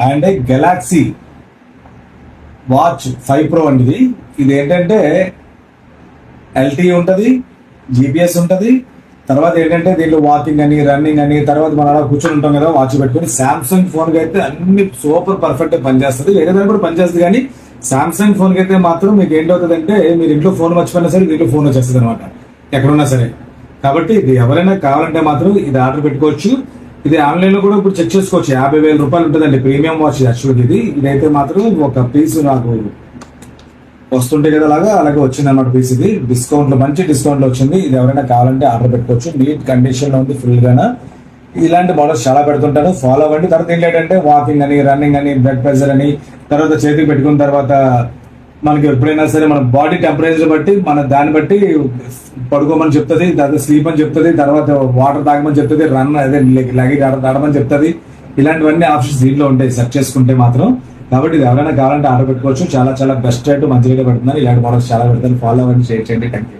And Galaxy watch 5 Pro అండి. ఇది ఏంటంటే ఎల్టీ ఉంటుంది, జీపీఎస్ ఉంటుంది. తర్వాత ఏంటంటే దీంట్లో వాకింగ్ అని, రన్నింగ్ అని, తర్వాత మనం అలా కూర్చొని ఉంటాం కదా వాచ్ పెట్టుకుని. సామ్సంగ్ ఫోన్ కి అయితే అన్ని సూపర్ పర్ఫెక్ట్ పనిచేస్తుంది. వేరే దాని కూడా పనిచేస్తుంది, కానీ సామ్సంగ్ ఫోన్ కి అయితే మాత్రం మీకు ఏంటవుతుంది అంటే మీరు ఇంట్లో ఫోన్ మర్చిపోయినా సరే దీంట్లో ఫోన్ వచ్చేస్తుంది అనమాట, ఎక్కడున్నా సరే. కాబట్టి ఇది ఎవరైనా కావాలంటే మాత్రం ఇది ఆర్డర్ పెట్టుకోవచ్చు. ఇది ఆన్లైన్ లో కూడా ఇప్పుడు చెక్ చేసుకోవచ్చు. 50,000 రూపాయలు ఉంటుందండి ప్రీమియం వాచ్ యాక్చువల్గా. ఇదైతే మాత్రం ఒక పీస్ నాకు వస్తుంటే కదా అలాగే వచ్చింది అన్నమాట పీస్. ఇది డిస్కౌంట్ లో, మంచి డిస్కౌంట్ లో వచ్చింది. ఇది ఎవరైనా కావాలంటే ఆర్డర్ పెట్టుకోవచ్చు. నీట్ కండిషన్ లో ఉంది ఫుల్ గానా. ఇలాంటి మోడల్స్ చాలా పెడుతుంటాను, ఫాలో అవ్వండి. తర్వాత ఏంటంటే వాకింగ్ అని, రన్నింగ్ అని, బ్లడ్ ప్రెషర్ అని, తర్వాత చేతికి పెట్టుకున్న తర్వాత మనకి ఎప్పుడైనా సరే మన బాడీ టెంపరేచర్ బట్టి మన దాన్ని బట్టి పడుకోమని చెప్తుంది, తర్వాత స్లీప్ అని చెప్తుంది, తర్వాత వాటర్ తాగమని చెప్తుంది, రన్ అదే లగేజ్ ఆడమని చెప్తుంది. ఇలాంటివన్నీ ఆప్షన్స్ దీంట్లో ఉంటాయి సెర్చ్ చేసుకుంటే మాత్రం. కాబట్టి ఇది ఎవరైనా కావాలంటే ఆర్డర్ పెట్టుకోవచ్చు. చాలా చాలా బెస్ట్ రేట్, మంచి రేట్ పెడుతున్నారు. ఇలాంటి మోడల్స్ చాలా పెడతారు. ఫాలో అవ్వండి, షేర్ చేయండి. Thank you.